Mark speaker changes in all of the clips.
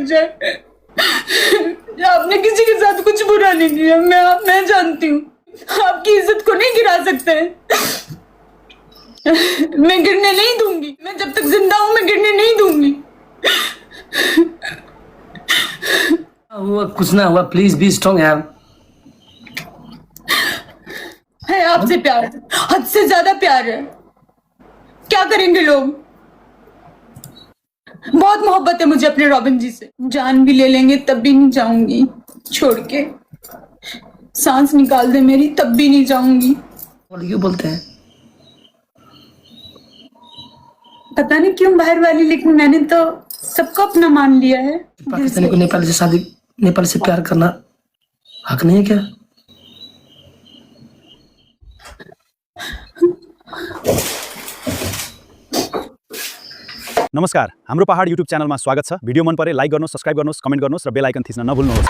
Speaker 1: जाए। आपने किसी के साथ कुछ बुरा नहीं किया, मैं जानती हूँ। आपकी इज्जत को नहीं गिरा सकते। मैं गिरने नहीं दूंगी, मैं जब तक जिंदा हूं मैं गिरने नहीं दूंगी।
Speaker 2: हुआ कुछ ना हुआ, प्लीज बी स्ट्रांग यार।
Speaker 1: है आपसे प्यार, हद से ज्यादा प्यार है। क्या करेंगे लोग? बहुत मोहब्बत है मुझे अपने रॉबिन जी से। जान भी ले लेंगे तब भी नहीं जाऊंगी छोड़ के। सांस निकाल दे मेरी तब भी नहीं जाऊंगी।
Speaker 2: और क्यों बोलते हैं?
Speaker 1: पता नहीं क्यों बाहर वाली, लेकिन मैंने तो सबको अपना मान लिया है।
Speaker 2: पाकिस्तानी को नेपाली से शादी, नेपाली से प्यार करना हक नहीं है क्या?
Speaker 3: नमस्कार, हाम्रो पहाड युट्युब च्यानलमा स्वागत छ। भिडियो मन परे लाइक गर्नुहोस्, सब्स्क्राइब गर्नुहोस्, कमेन्ट गर्नुहोस् र बेल आइकन थिच्न नभुल्नुहोस्।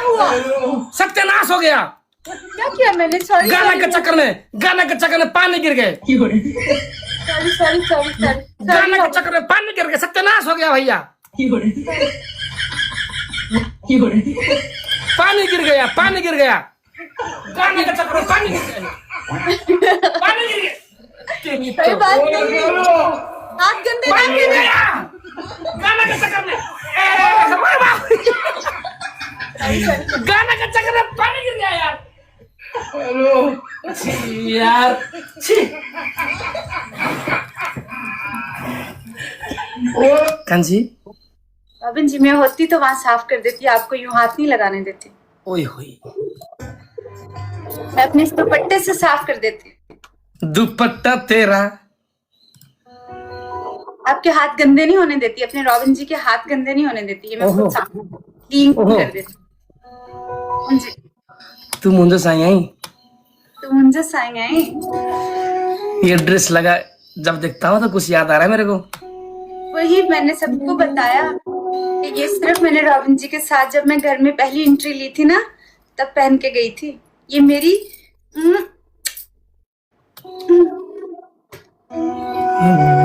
Speaker 2: सत्यानाश हो गया।
Speaker 1: क्या किया मैंने? सॉरी।
Speaker 2: गाना के चक्कर में पानी गिर गए।
Speaker 1: सॉरी।
Speaker 2: गाना के चक्कर में पानी गिर गए, सत्यानाश हो गया भैया। पानी गिर गया। गाने के चक्कर में पानी गिर गया।
Speaker 1: सही बात नहीं। हाथ गंदे
Speaker 2: पानी गिर गया। गाना के चक्कर में गाना के चक्कर में पानी गिर गया यार। यार कांजी,
Speaker 1: रॉबिन जी मैं होती तो वहां साफ कर देती, आपको यूं हाथ नहीं लगाने देती।
Speaker 2: ओए होए,
Speaker 1: मैं अपने इस दुपट्टे से साफ कर देती।
Speaker 2: दुपट्टा तेरा।
Speaker 1: आपके हाथ गंदे नहीं होने देती, अपने रॉबिन जी के हाथ गंदे नहीं होने देती। ये मैं खुद साफ क्लीन कर देती। जी
Speaker 2: तू मुझे साई आई,
Speaker 1: तो मुझे साई आई।
Speaker 2: ये ड्रेस लगा जब देखता हूँ तो कुछ याद आ रहा है मेरे को।
Speaker 1: वही मैंने सबको बताया कि ये सिर्फ मैंने रॉबिन जी के साथ जब मैं घर में पहली एंट्री ली थी ना, तब पहन के गई थी। ये मेरी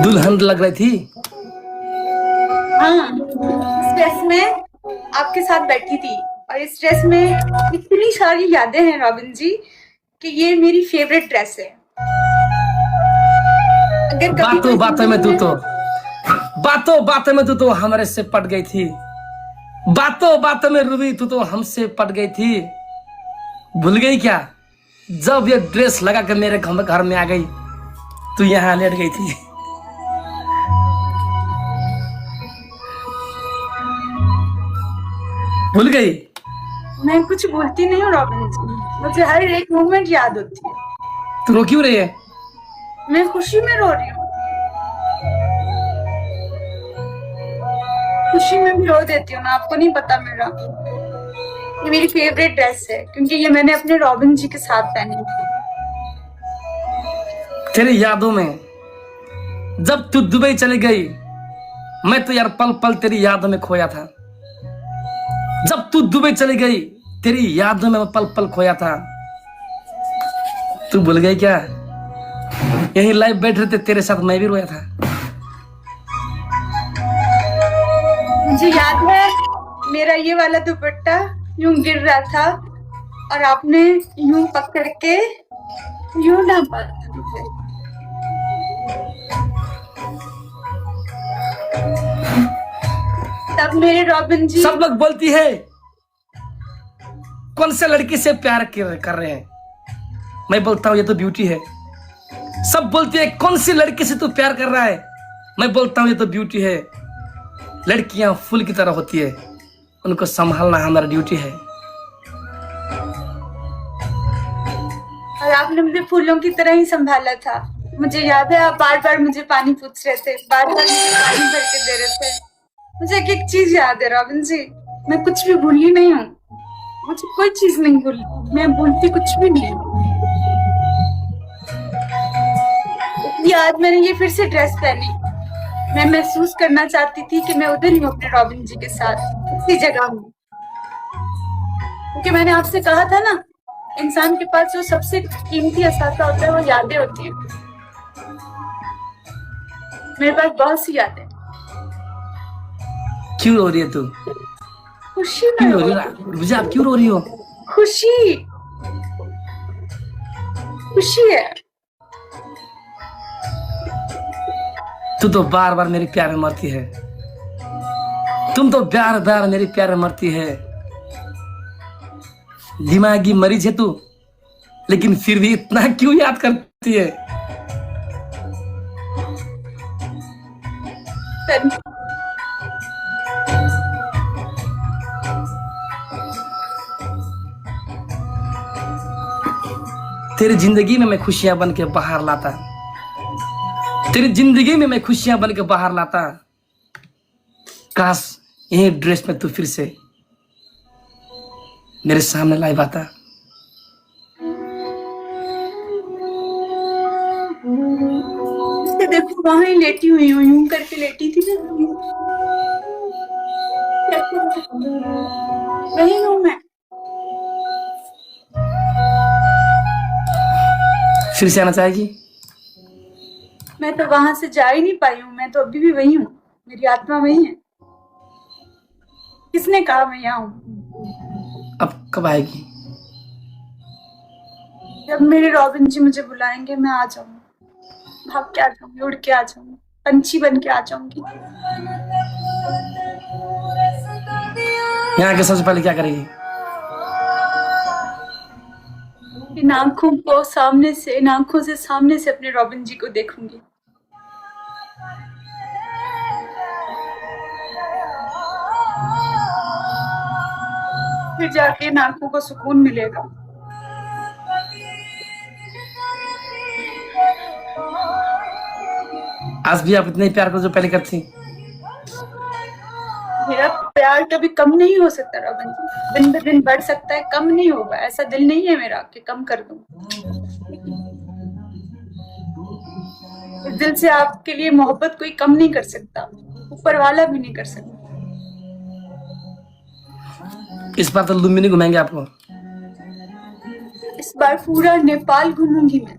Speaker 2: दुल्हन लग रही थी।
Speaker 1: हाँ, इस ड्रेस में आपके साथ बैठी थी और इस ड्रेस में इतनी सारी यादें हैं रॉबिन जी कि ये मेरी फेवरेट ड्रेस है। अगर
Speaker 2: बातों में तू तो हमारे से पट गई थी। बातों में रूबी तू तो हमसे पट गई थी। भूल गई क्या जब ये ड्रेस लगा कर मेरे घर में आ गई, तू यहाँ लेट गई थी। भूल गई?
Speaker 1: मैं कुछ भूलती नहीं हूँ रॉबिन जी, मुझे हर एक मोमेंट याद होती है।
Speaker 2: तू रो क्यों रही है?
Speaker 1: मैं खुशी में रो रही हूँ। खुशी में भी रो देती हूँ ना, आपको नहीं पता मेरा। ये मेरी फेवरेट ड्रेस है क्योंकि ये मैंने अपने रॉबिन जी के साथ पहनी थी।
Speaker 2: तेरी यादों में जब तू दुबई चली गई, मैं तो यार पल पल तेरी यादों में खोया था। जब तू दुबई चली गई, तेरी यादों में मैं पल पल खोया था। तू भूल गई क्या? यहीं लाइव बैठ रहे थे, तेरे साथ मैं भी रोया था।
Speaker 1: मुझे याद है मेरा ये वाला दुपट्टा यूं गिर रहा था और आपने यूं पकड़ के यूं ढांपा था मुझे। तब मेरे रॉबिन जी।
Speaker 2: सब लोग बोलती है कौन से लड़की से प्यार कर रहे हैं, मैं बोलता हूं ये तो ब्यूटी है। सब बोलती है कौन सी लड़की से तू प्यार कर रहा है, मैं बोलता हूं ये तो ब्यूटी है। लड़कियां फूल की तरह होती है, उनको संभालना हमारा ड्यूटी है।
Speaker 1: और आपने मुझे फूलों की तरह ही संभाला था। मुझे याद है आप बार बार मुझे पानी पूछ रहे थे, बार बार मुझे पानी भर के दे रहे थे। मुझे एक एक चीज याद है रॉबिन जी, मैं कुछ भी भूली नहीं हूँ। मुझे कोई चीज नहीं भूली, मैं भूलती कुछ भी नहीं। आज मैंने ये फिर से ड्रेस पहनी, मैं महसूस करना चाहती थी कि मैं उधर ही हूँ अपने रॉबिन जी के साथ, उसी जगह हूँ। क्योंकि मैंने आपसे कहा था ना, इंसान के पास जो सबसे कीमती असासा होता है वो यादें होती हैं। मेरे पास बहुत सी यादें।
Speaker 2: क्यों रो रही है तू?
Speaker 1: खुशी में
Speaker 2: क्यों रो
Speaker 1: रो
Speaker 2: रही हो रुबिजा? आप क्यों रो रही हो?
Speaker 1: खुशी खुशी है।
Speaker 2: तू तो बार बार मेरे प्यार में मरती है, तुम तो बार बार मेरे प्यार में मरती है। दिमागी मरीज है तू, लेकिन फिर भी इतना क्यों याद करती है? तेरी जिंदगी में मैं खुशियां बन के बाहर लाता, तेरी जिंदगी में मैं खुशियां बन के बाहर लाता। काश यही ड्रेस में तू फिर से मेरे सामने लाइव आता।
Speaker 1: देखो वहां ही लेटी हुई हूँ, यूं करके लेटी थी ना, वही हूँ मैं।
Speaker 2: फिर से आना चाहेगी?
Speaker 1: मैं तो वहां से जा ही नहीं पाई हूँ, मैं तो अभी भी वही हूँ, मेरी आत्मा वही है। किसने कहा मैं यहाँ हूँ?
Speaker 2: अब कब आएगी?
Speaker 1: जब मेरे रॉबिन जी मुझे बुलाएंगे मैं आ जाऊंगी, भाग के आ जाऊंगी, उड़ के आ जाऊंगी, पंछी बन के आ जाऊंगी।
Speaker 2: यहाँ के सबसे पहले क्या करेगी?
Speaker 1: इन आंखों को सामने से, इन आंखों से सामने से अपने रॉबिन जी को देखूंगी। फिर जाके इन आंखों को सुकून मिलेगा।
Speaker 2: आज भी आप इतने प्यार को जो पहले करती।
Speaker 1: मेरा प्यार कभी कम नहीं हो सकता रॉबिन जी, दिन ब दिन बढ़ सकता है, कम नहीं होगा। ऐसा दिल नहीं है मेरा कि कम कर दूं। इस दिल से आपके लिए मोहब्बत कोई कम नहीं कर सकता, ऊपर वाला भी नहीं कर सकता।
Speaker 2: इस बार तो लुम्बिनी घुमाएंगे आपको।
Speaker 1: इस बार पूरा नेपाल घूमूंगी मैं।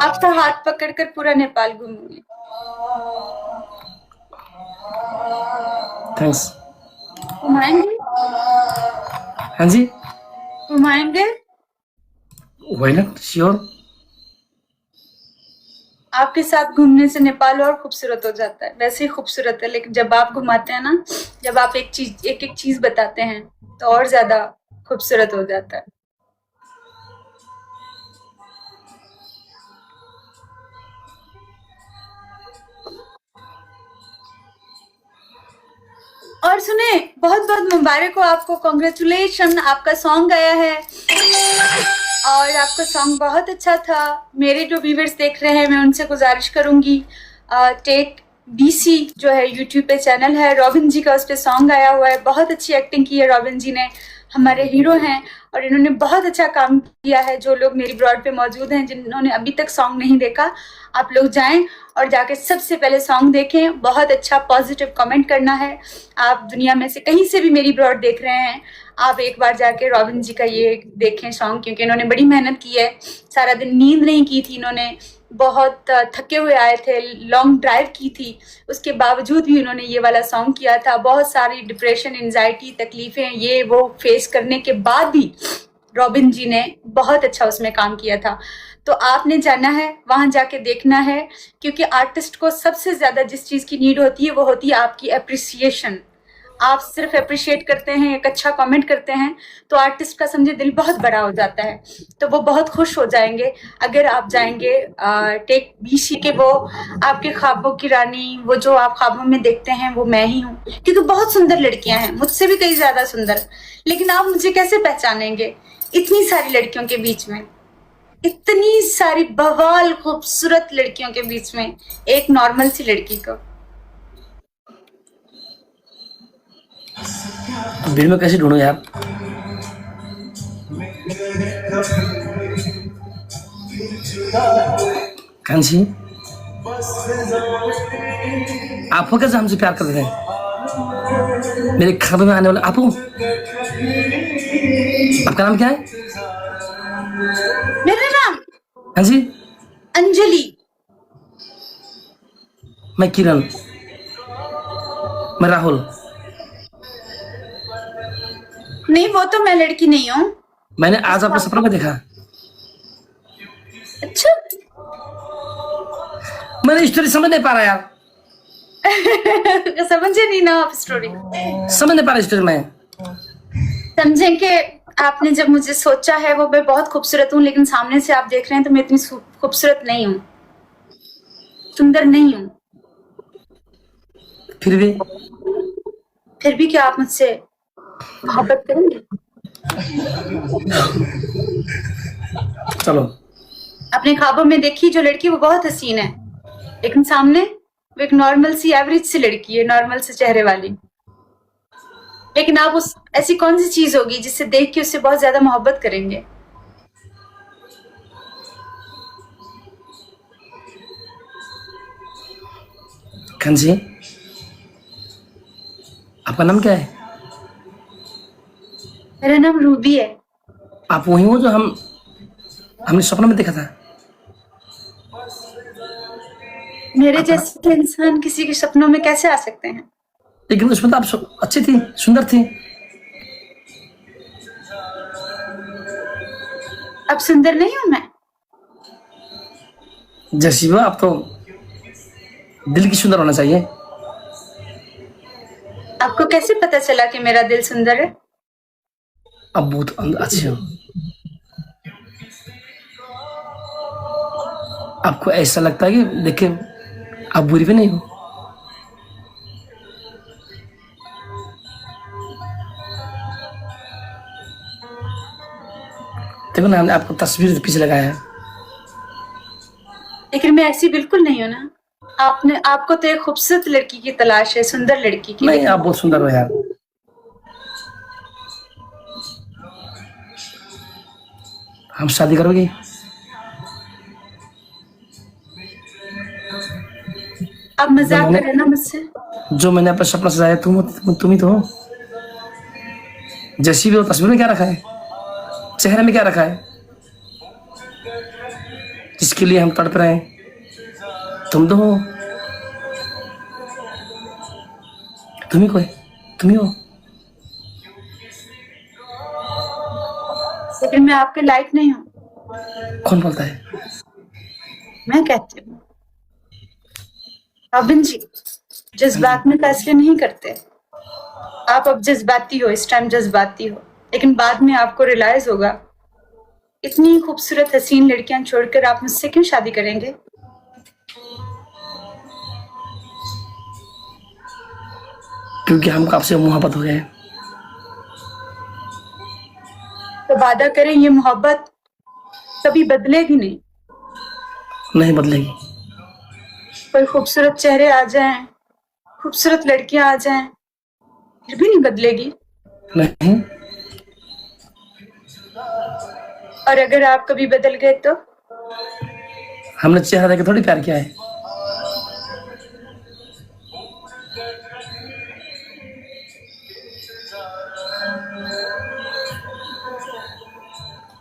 Speaker 1: आपका हाथ पकड़कर पूरा नेपाल घूमूंगी।
Speaker 2: थैंक्स।
Speaker 1: घुमाएंगे?
Speaker 2: हाँ जी,
Speaker 1: घुमाएंगे?
Speaker 2: Why not, sure.
Speaker 1: आपके साथ घूमने से नेपाल और खूबसूरत हो जाता है। वैसे ही खूबसूरत है, लेकिन जब आप घुमाते हैं ना, जब आप एक एक चीज बताते हैं तो और ज्यादा खूबसूरत हो जाता है। और सुने, बहुत बहुत मुबारक हो आपको, कॉन्ग्रेचुलेशन, आपका सॉन्ग आया है और आपका सॉन्ग बहुत अच्छा था। मेरे जो व्यूवर्स देख रहे हैं, मैं उनसे गुजारिश करूंगी, टेक बीसी जो है यूट्यूब पे चैनल है, रॉबिन जी का उस पर सॉन्ग आया हुआ है। बहुत अच्छी एक्टिंग की है रॉबिन जी ने, हमारे हीरो हैं और इन्होंने बहुत अच्छा काम किया है। जो लोग मेरी ब्रॉड पे मौजूद हैं, जिन्होंने अभी तक सॉन्ग नहीं देखा, आप लोग जाएं और जाके सबसे पहले सॉन्ग देखें। बहुत अच्छा पॉजिटिव कमेंट करना है। आप दुनिया में से कहीं से भी मेरी ब्रॉड देख रहे हैं, आप एक बार जाके रॉबिन जी का ये देखें सॉन्ग, क्योंकि इन्होंने बड़ी मेहनत की है। सारा दिन नींद नहीं की थी इन्होंने, बहुत थके हुए आए थे, लॉन्ग ड्राइव की थी, उसके बावजूद भी उन्होंने ये वाला सॉन्ग किया था। बहुत सारी डिप्रेशन, एंजाइटी, तकलीफें ये वो फेस करने के बाद भी रॉबिन जी ने बहुत अच्छा उसमें काम किया था। तो आपने जाना है, वहां जाके देखना है, क्योंकि आर्टिस्ट को सबसे ज्यादा जिस चीज की नीड होती है वो होती है आपकी अप्रिसिएशन। आप सिर्फ अप्रिशिएट करते हैं, एक अच्छा कमेंट करते हैं, तो आर्टिस्ट का समझे दिल बहुत बड़ा हो जाता है। तो वो बहुत खुश हो जाएंगे अगर आप जाएंगे टेक बीसी के। वो आपके ख्वाबों की रानी, वो जो आप ख्वाबों में देखते हैं वो मैं ही हूँ, क्योंकि बहुत सुंदर लड़कियां हैं, मुझसे भी कई ज्यादा सुंदर। लेकिन आप मुझे कैसे पहचानेंगे इतनी सारी लड़कियों के बीच में, इतनी सारी बवाल खूबसूरत लड़कियों के बीच में, एक नॉर्मल सी लड़की को।
Speaker 2: भीड़ में कैसे ढूंढूं यार? कांची, आप हो कैसे हमसे प्यार कर रहे हैं? मेरे खाबे में आने वाले आप हो? आपका नाम क्या है?
Speaker 1: मेरा नाम
Speaker 2: हाँ जी,
Speaker 1: अंजलि।
Speaker 2: मैं किरण, मैं राहुल।
Speaker 1: नहीं, वो तो मैं लड़की नहीं हूँ।
Speaker 2: मैंने आज आपको सपना में देखा।
Speaker 1: अच्छा।
Speaker 2: मैंने स्टोरी समझ नहीं पा रहा यार,
Speaker 1: समझे नहीं ना आप स्टोरी।
Speaker 2: समझ नहीं पा रहा स्टोरी में।
Speaker 1: समझें कि आपने जब मुझे सोचा है वो मैं बहुत खूबसूरत हूँ, लेकिन सामने से आप देख रहे हैं तो मैं इतनी खूबसूरत नहीं हूँ, सुंदर नहीं हूँ।
Speaker 2: फिर भी
Speaker 1: क्या आप मुझसे मोहब्बत करेंगे?
Speaker 2: चलो।
Speaker 1: अपने ख्वाबों में देखी जो लड़की वो बहुत हसीन है, लेकिन सामने वो एक नॉर्मल सी एवरेज सी लड़की है, नॉर्मल से चेहरे वाली। लेकिन आप उस ऐसी कौन सी चीज होगी जिससे देख के उससे बहुत ज्यादा मोहब्बत करेंगे?
Speaker 2: कंजी, आपका नाम क्या है?
Speaker 1: मेरा नाम रूबी है।
Speaker 2: आप वही हो जो हमने सपना में देखा था?
Speaker 1: मेरे जैसे इंसान किसी के सपनों में कैसे आ सकते हैं?
Speaker 2: लेकिन उसमें तो आप अच्छी थी, सुंदर थी।
Speaker 1: अब सुंदर नहीं हूं मैं?
Speaker 2: जैसी वो आप तो दिल की सुंदर होना चाहिए।
Speaker 1: आपको कैसे पता चला कि मेरा दिल सुंदर है?
Speaker 2: अब बहुत अच्छे हो। आपको ऐसा लगता है कि देखिए आप बुरी भी नहीं हो। देखो ना, हमने आपको तस्वीर पीछे लगाया है।
Speaker 1: लेकिन मैं ऐसी बिल्कुल नहीं हूं ना। आपको तो एक खूबसूरत लड़की की तलाश है, सुंदर लड़की की।
Speaker 2: नहीं, आप बहुत सुंदर हो यार। हम शादी करोगे?
Speaker 1: आप मजाक कर रहे हैं ना मुझसे?
Speaker 2: जो मैंने अपना सपना सजाया तुम ही तो हो। जैसी भी हो, तस्वीर में क्या रखा है, चेहरे में क्या रखा है, जिसके लिए हम तड़प रहे हैं, तुम तो हो। तुम ही हो।
Speaker 1: लेकिन मैं आपके लायक नहीं हूँ।
Speaker 2: कौन बोलता है?
Speaker 1: मैं कहती हूँ। रॉबिन जी, जज्बात में फैसले नहीं करते। आप अब जज्बाती हो, इस टाइम जज्बाती हो, लेकिन बाद में आपको रियलाइज होगा इतनी खूबसूरत हसीन लड़कियां छोड़कर आप मुझसे क्यों शादी करेंगे?
Speaker 2: क्योंकि हमको आपसे मोहब्बत हो गया है।
Speaker 1: तो वादा करें ये मोहब्बत कभी बदलेगी नहीं।
Speaker 2: नहीं बदलेगी।
Speaker 1: कोई खूबसूरत चेहरे आ जाएं, खूबसूरत लड़कियां आ जाएं, फिर भी नहीं बदलेगी।
Speaker 2: नहीं।
Speaker 1: और अगर आप कभी बदल गए तो?
Speaker 2: हमने चेहरा देख के थोड़ी प्यार किया है।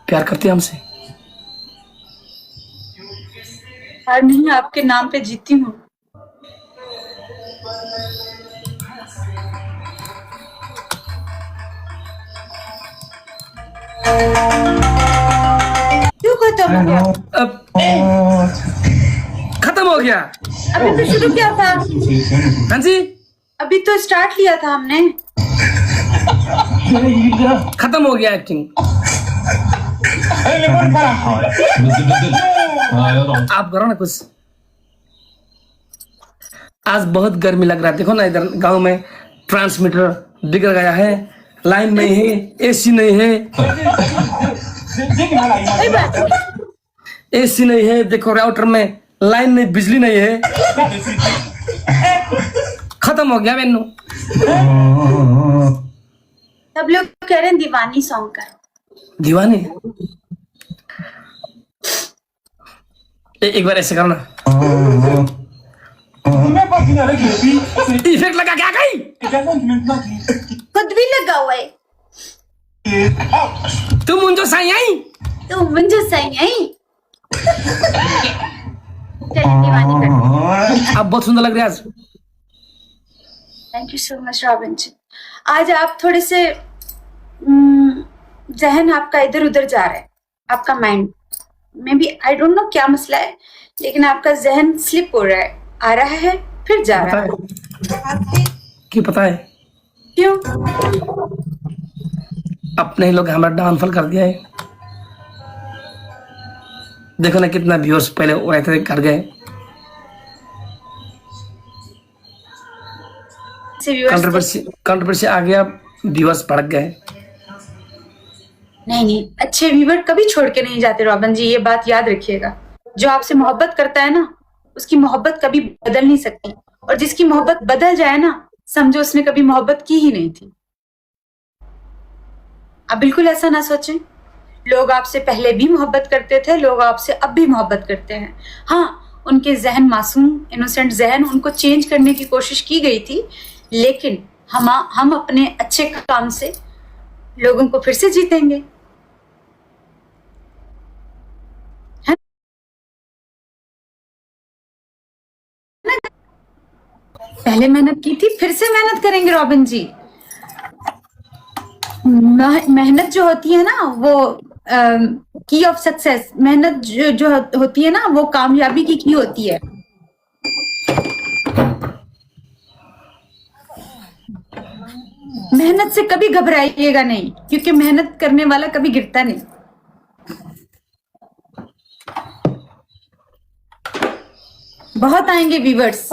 Speaker 2: प्यार करती है हमसे।
Speaker 1: हार नहीं, आपके नाम पे जीती हूँ। क्यों खत्म हो गया?
Speaker 2: अब खत्म हो गया।
Speaker 1: अभी तो शुरू किया था।
Speaker 2: हाँ जी,
Speaker 1: अभी तो स्टार्ट किया था हमने।
Speaker 2: खत्म हो गया एक्टिंग। आप करो ना कुछ। आज बहुत गर्मी लग रहा है। देखो ना, इधर गांव में ट्रांसमीटर बिगड़ गया है, लाइन नहीं है, एसी नहीं है। एसी नहीं है, देखो राउटर में लाइन नहीं, बिजली नहीं है। खत्म हो गया मेनू।
Speaker 1: सब लोग कह रहे हैं दीवानी सॉन्ग कर।
Speaker 2: दीवानी? एक बार ऐसे करना। इफेक्ट लगा क्या गई?
Speaker 1: खुद भी लगा हुआ है।
Speaker 2: तुम मुझे सही आई।
Speaker 1: तो मुझे सही आई। चलिए दीवानी करते हैं।
Speaker 2: आप बहुत सुंदर लग रहे हैं आज।
Speaker 1: Thank you so much Robin ji. आज आप थोड़े से जहन आपका इधर उधर जा रहा है, आपका माइंड में भी आई डोंट नो क्या मसला है, लेकिन आपका जहन स्लिप हो रहा है, आ रहा है फिर जा रहा है।
Speaker 2: क्यों पता है?
Speaker 1: क्यों?
Speaker 2: अपने ही लोग हमारा डाउनफॉल कर दिया है। देखो ना कितना व्यूअर्स पहले वो रहते थे, कर गए। कंट्रोवर्सी आ गया, व्यूअर्स बढ़ गए।
Speaker 1: नहीं, अच्छे व्यूवर कभी छोड़ के नहीं जाते रॉबिन जी, ये बात याद रखिएगा। जो आपसे मोहब्बत करता है ना, उसकी मोहब्बत कभी बदल नहीं सकती, और जिसकी मोहब्बत बदल जाए ना, समझो उसने कभी मोहब्बत की ही नहीं थी। आप बिल्कुल ऐसा ना सोचें। लोग आपसे पहले भी मोहब्बत करते थे, लोग आपसे अब भी मोहब्बत करते हैं। हाँ, उनके जहन मासूम इनोसेंट जहन, उनको चेंज करने की कोशिश की गई थी, लेकिन हम अपने अच्छे काम से लोगों को फिर से जीतेंगे। पहले मेहनत की थी, फिर से मेहनत करेंगे रॉबिन जी। मेहनत जो होती है ना, वो की ऑफ सक्सेस, मेहनत जो होती है ना, वो कामयाबी की होती है। मेहनत से कभी घबराइएगा नहीं, क्योंकि मेहनत करने वाला कभी गिरता नहीं। बहुत आएंगे व्यूवर्स,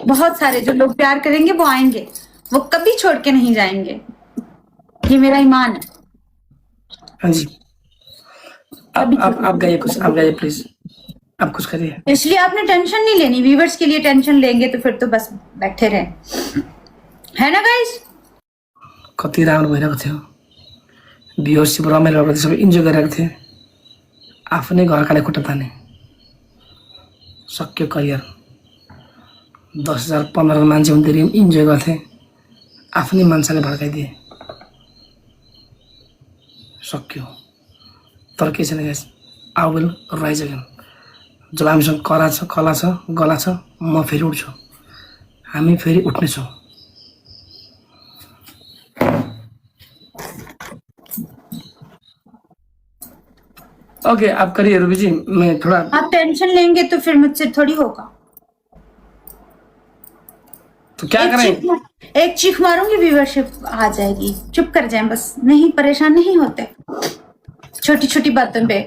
Speaker 1: बहुत सारे जो लोग प्यार करेंगे वो आएंगे, वो कभी छोड़ के नहीं जाएंगे, ये मेरा ईमान है।
Speaker 2: हाँ जी, आप गाइए कुछ, आप गाइए प्लीज, आप कुछ करिए।
Speaker 1: इसलिए आपने टेंशन नहीं लेनी, व्यूवर्स के लिए टेंशन लेंगे तो फिर तो बस बैठे रहे, है ना गाइस?
Speaker 2: कति राम्रो भइरहेको थियो, भ्युअरसिप रमाइलो भएको थियो, सबै इन्जोय गरिरहेको थिए। आफ्नै घरकाले खुट्टा ताने, सक्यो करियर। 10,000 15,000 मान्छे हुँदाखेरि इन्जोय गर्थे, आफ्नै मान्छेले भड्काइदिए, सक्यो। तर के छैन guys, I will rise again. जब हामीसँग कला छ गला छ, म फेरि उठ्छु, हामी फेरि उठ्नेछौँ। ओके, आप करिए रूबी जी, मैं थोड़ा।
Speaker 1: आप टेंशन लेंगे तो फिर मुझसे थोड़ी होगा।
Speaker 2: तो क्या करें?
Speaker 1: एक चीख मारूंगी, व्यूवरशिप आ जाएगी। चुप कर जाएं बस, नहीं परेशान नहीं होते छोटी छोटी बातों पे।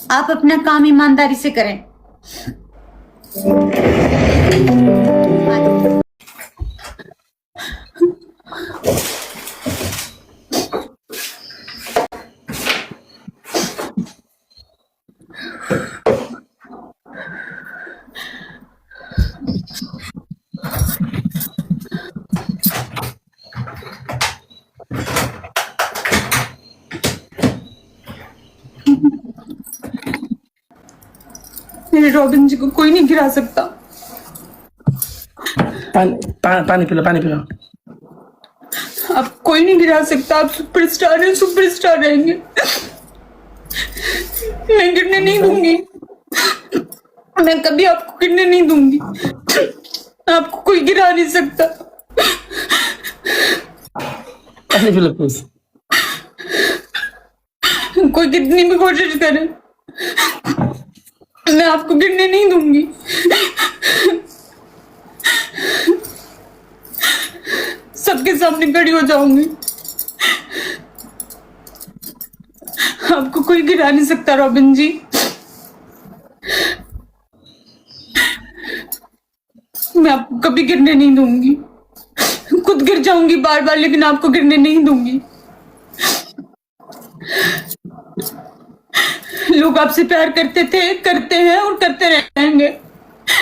Speaker 1: आप अपना काम ईमानदारी से करें। मेरे रॉबिन जी को कोई नहीं गिरा सकता।
Speaker 2: पानी पी लो, पानी पी लो।
Speaker 1: आप कोई नहीं गिरा सकता, आप सुपरस्टार हैं, सुपरस्टार रहेंगे। मैं गिरने नहीं दूंगी, मैं कभी आपको गिरने नहीं दूंगी। आपको कोई गिरा नहीं सकता।
Speaker 2: पानी पी लो प्लीज।
Speaker 1: कोई कितनी भी कोशिश करे, मैं आपको गिरने नहीं दूंगी। सबके सामने खड़ी हो जाऊंगी, आपको कोई गिरा नहीं सकता रॉबिन जी। मैं आपको कभी गिरने नहीं दूंगी। खुद गिर जाऊंगी बार बार, लेकिन आपको गिरने नहीं दूंगी। लोग आपसे प्यार करते थे, करते हैं और करते रहेंगे।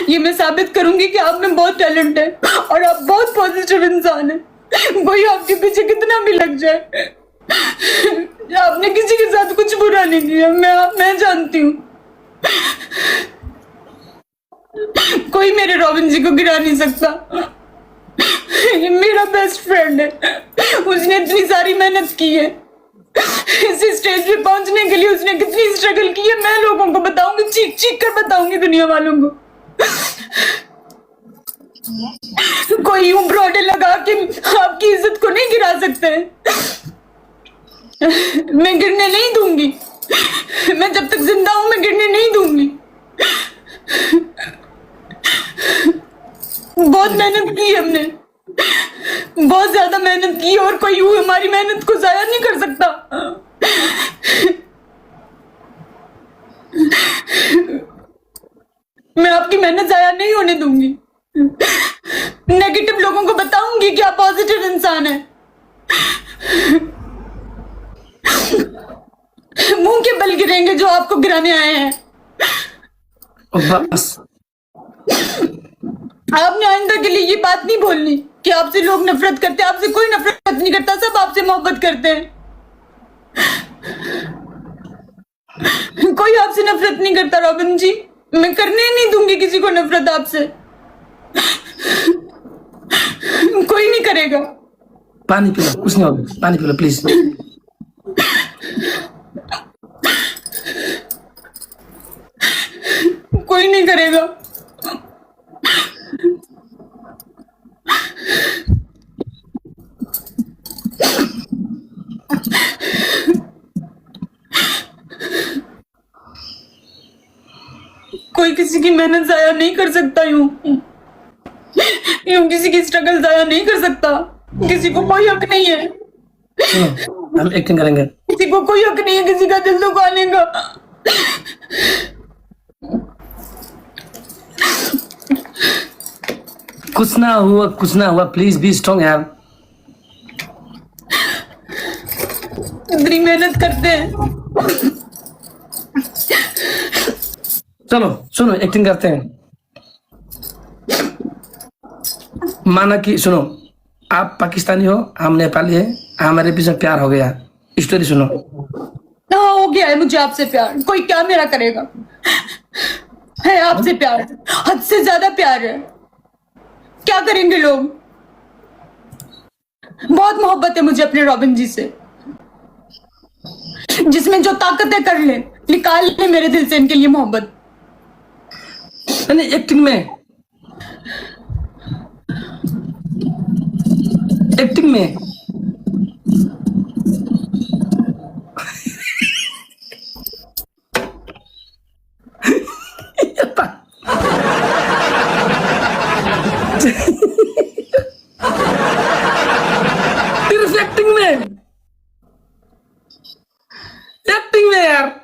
Speaker 1: ये मैं साबित करूंगी कि आप में बहुत टैलेंट है और आप बहुत पॉजिटिव इंसान हैं। कोई आपके पीछे कितना भी लग जाए, आपने किसी के साथ कुछ बुरा नहीं किया, मैं जानती हूँ। कोई मेरे रॉबिन जी को गिरा नहीं सकता। ये मेरा बेस्ट फ्रेंड है, उसने इतनी सारी मेहनत की है, इस स्टेज पे पहुंचने के लिए उसने कितनी स्ट्रगल की है मैं लोगों को बताऊंगी, चीख चीख कर बताऊंगी दुनिया वालों को। कोई यूं ब्रॉडे लगा के आपकी इज्जत को नहीं गिरा सकते। मैं गिरने नहीं दूंगी, मैं जब तक जिंदा हूं मैं गिरने नहीं दूंगी। बहुत मेहनत की हमने, बहुत ज्यादा मेहनत की, और कोई यूं हमारी मेहनत को जाया नहीं कर सकता। मैं आपकी मेहनत जाया नहीं होने दूंगी। नेगेटिव लोगों को बताऊंगी कि आप पॉजिटिव इंसान है। मुंह के बल गिरेंगे जो आपको गिराने आए हैं।
Speaker 2: बस
Speaker 1: आपने आइंदा के लिए ये बात नहीं बोलनी कि आपसे लोग नफरत करते हैं। आपसे कोई नफरत नहीं करता, सब आपसे मोहब्बत करते हैं। कोई आपसे नफरत नहीं करता रॉबिन जी, मैं करने नहीं दूंगी किसी को नफरत आपसे। कोई नहीं करेगा।
Speaker 2: पानी पी लो, कुछ नहीं होगा, पानी पी लो प्लीज।
Speaker 1: कोई नहीं करेगा। कोई किसी की मेहनत जाया नहीं कर सकता, यूं किसी की स्ट्रगल जाया नहीं कर सकता। किसी को कोई हक नहीं है।
Speaker 2: हम एक्टिंग करेंगे।
Speaker 1: किसी को कोई हक नहीं है किसी का दिल दुखाने का।
Speaker 2: कुछ ना हुआ, कुछ ना हुआ, प्लीज बी स्ट्रॉन्ग यार।
Speaker 1: इतनी मेहनत करते हैं।
Speaker 2: चलो सुनो, एक्टिंग करते हैं। माना कि सुनो, आप पाकिस्तानी हो, हम नेपाली है, हमारे पीछे प्यार हो गया। स्टोरी सुनो।
Speaker 1: हाँ, हो गया है मुझे आपसे प्यार। कोई क्या मेरा करेगा? है आपसे प्यार, हद से ज्यादा प्यार है। क्या करेंगे लोग? बहुत मोहब्बत है मुझे अपने रॉबिन जी से। जिसमें जो ताकतें कर ले, निकाल ले मेरे दिल से इनके लिए मोहब्बत।
Speaker 2: नहीं, एक्टिंग में, एक्टिंग में सिर्फ एक्टिंग में, एक्टिंग में यार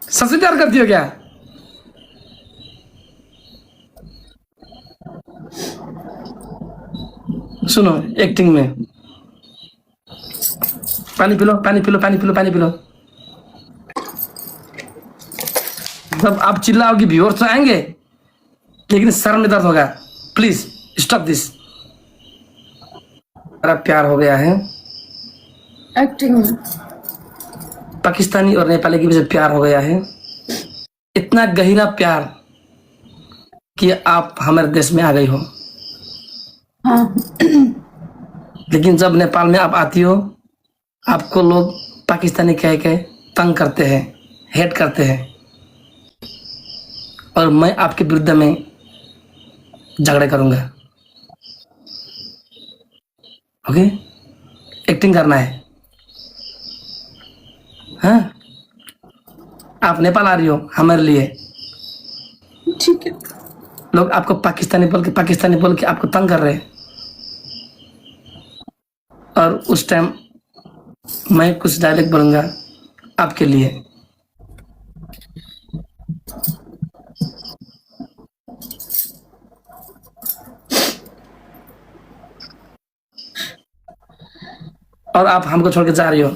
Speaker 2: सच में प्यार करती हो क्या? सुनो, एक्टिंग में। पानी पी लो, पानी पी लो, पानी पी लो, पानी पी लो। जब आप चिल्लाओगी व्यूअर्स तो आएंगे, लेकिन सर में दर्द होगा। Please stop this. मेरा प्यार हो गया है
Speaker 1: एक्टिंग में।
Speaker 2: पाकिस्तानी और नेपाली की वजह से प्यार हो गया है। इतना गहरा प्यार कि आप हमारे देश में आ गई हो।
Speaker 1: हाँ।
Speaker 2: लेकिन जब नेपाल में आप आती हो, आपको लोग पाकिस्तानी कह के तंग करते हैं, हेट करते हैं, और मैं आपके विरुद्ध में झगड़े करूंगा। ओके, एक्टिंग करना है। हाँ, आप नेपाल आ रही हो हमारे लिए,
Speaker 1: ठीक है।
Speaker 2: लोग आपको पाकिस्तानी बोल के आपको तंग कर रहे हैं, और उस टाइम मैं कुछ डायलॉग बोलूंगा आपके लिए। और आप हमको छोड़ के जा रही हो।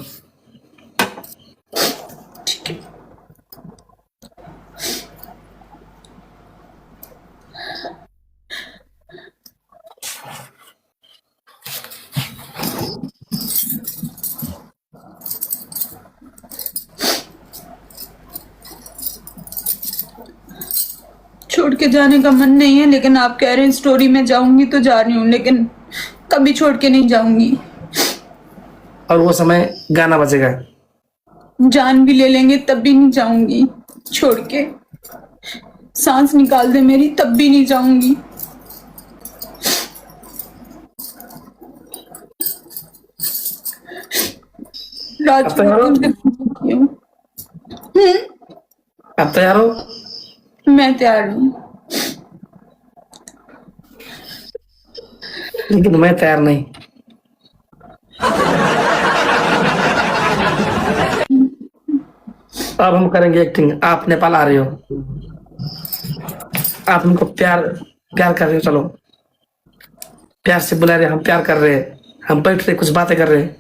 Speaker 1: छोड़ के जाने का मन नहीं है, लेकिन आप कह रहे हैं स्टोरी में जाऊंगी तो जा रही हूँ, लेकिन कभी छोड़ के नहीं जाऊंगी।
Speaker 2: और वो समय गाना बजेगा।
Speaker 1: जान भी ले लेंगे तब भी नहीं जाऊंगी छोड़ के। सांस निकाल दे मेरी तब भी नहीं जाऊंगी। रात
Speaker 2: अब तैयार हो? अब तैयार हो?
Speaker 1: मैं तैयार हूँ।
Speaker 2: लेकिन मैं तैयार नहीं। अब हम करेंगे एक्टिंग। आप नेपाल आ रहे हो, आप हमको प्यार प्यार कर रहे हो, चलो प्यार से बुला रहे, हम प्यार कर रहे हैं, हम बैठ रहे कुछ बातें कर रहे हैं।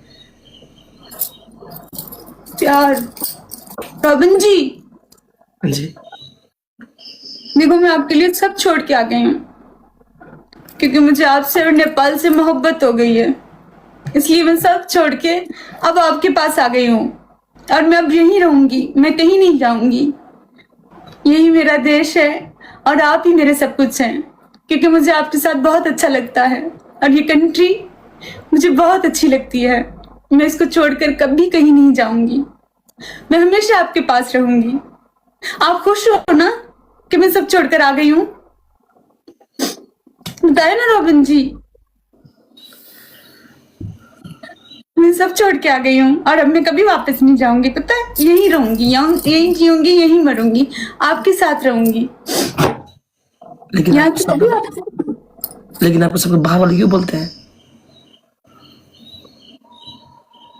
Speaker 1: प्यार रॉबिन जी,
Speaker 2: हाँ जी,
Speaker 1: देखो मैं आपके लिए सब छोड़ के आ गई हूँ क्योंकि मुझे आपसे और नेपाल से मोहब्बत हो गई है, इसलिए मैं सब छोड़ के अब आपके पास आ गई हूँ और मैं अब यहीं रहूंगी, मैं कहीं नहीं जाऊंगी। यही मेरा देश है और आप ही मेरे सब कुछ हैं क्योंकि मुझे आपके साथ बहुत अच्छा लगता है और ये कंट्री मुझे बहुत अच्छी लगती है। मैं इसको छोड़कर कभी कहीं नहीं जाऊंगी, मैं हमेशा आपके पास रहूंगी। आप खुश हो ना कि मैं सब छोड़कर आ गई हूँ? बताए ना रॉबिन जी, मैं सब छोड़ के आ गई हूँ और अब मैं कभी वापस नहीं जाऊंगी। पता है, यहीं रहूंगी, यहीं जीऊंगी, यहीं मरूंगी, आपके साथ रहूंगी।
Speaker 2: लेकिन
Speaker 1: यहाँ
Speaker 2: आपको
Speaker 1: की
Speaker 2: सब
Speaker 1: कभी वापस
Speaker 2: लेकिन आपको सब बाहर वाले क्यों बोलते हैं?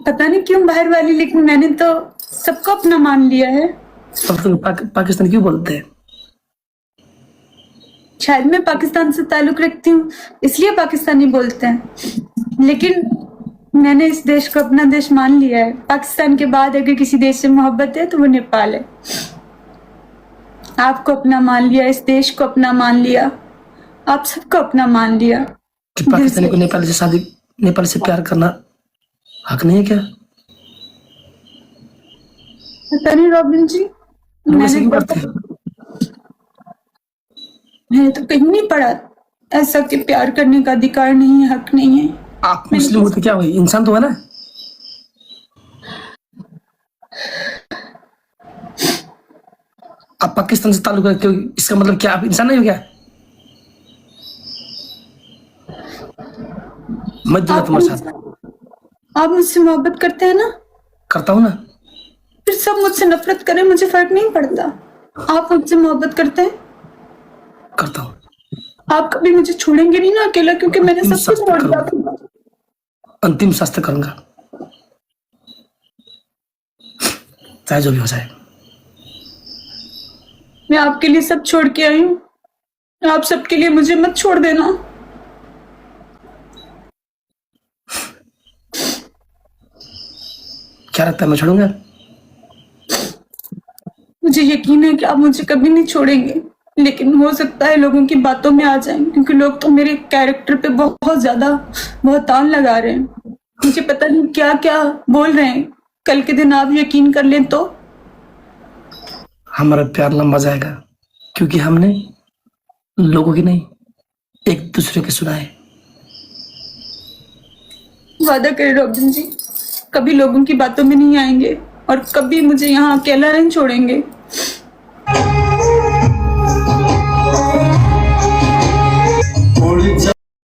Speaker 1: पता नहीं क्यों बाहर वाली, लेकिन मैंने तो सबको अपना मान लिया है।
Speaker 2: सब तो पाकिस्तान क्यों बोलते हैं?
Speaker 1: शायद मैं पाकिस्तान से ताल्लुक रखती हूँ इसलिए पाकिस्तानी बोलते हैं, लेकिन मैंने इस देश को अपना देश मान लिया है। पाकिस्तान के बाद अगर किसी देश से मोहब्बत है तो वो नेपाल है। आपको अपना मान लिया, इस देश को अपना मान लिया, आप सबको अपना मान लिया।
Speaker 2: कि पाकिस्तानी को नेपाल से प्यार करना हक नहीं है क्या?
Speaker 1: पता नहीं रॉबिन जी,
Speaker 2: लोग ऐसे क्यों करते हैं?
Speaker 1: मैंने तो कहीं नहीं पढ़ा ऐसा कि प्यार करने का अधिकार नहीं है, हक नहीं है।
Speaker 2: आप मुस्लिम हो तो क्या हुई, इंसान तो है ना। आप पाकिस्तान से ताल्लुक रखते हो, इसका मतलब क्या आप इंसान नहीं हो क्या? मैं दूंगा तुम्हारे साथ।
Speaker 1: आप मुझसे मोहब्बत करते हैं ना?
Speaker 2: करता हूँ ना।
Speaker 1: फिर सब मुझसे नफरत करें, मुझे फर्क नहीं पड़ता। आप मुझसे मोहब्बत करते हैं?
Speaker 2: करता हूँ।
Speaker 1: आप कभी मुझे छोड़ेंगे नहीं ना अकेला, क्योंकि मैंने सब कुछ छोड़ दिया।
Speaker 2: अंतिम शास्त्र करूंगा, चाहे जो भी हो जाए।
Speaker 1: मैं आपके लिए सब छोड़ के आई हूँ, आप सबके लिए मुझे मत छोड़ देना।
Speaker 2: क्या लगता है मैं छोड़ूंगा?
Speaker 1: मुझे यकीन है कि आप मुझे कभी नहीं छोड़ेंगे, लेकिन हो सकता है लोगों की बातों में आ जाएं, क्योंकि लोग तो मेरे कैरेक्टर पे बहुत ज्यादा बहुतान लगा रहे हैं। मुझे पता नहीं क्या क्या बोल रहे हैं, कल के दिन आप यकीन कर लें तो
Speaker 2: हमारा प्यार लंबा जाएगा, क्योंकि हमने लोगों की नहीं, एक दूसरे के सुना है।
Speaker 1: वादा करें रॉबिन जी, कभी लोगों की बातों में नहीं आएंगे और कभी मुझे यहाँ अकेला नहीं छोड़ेंगे।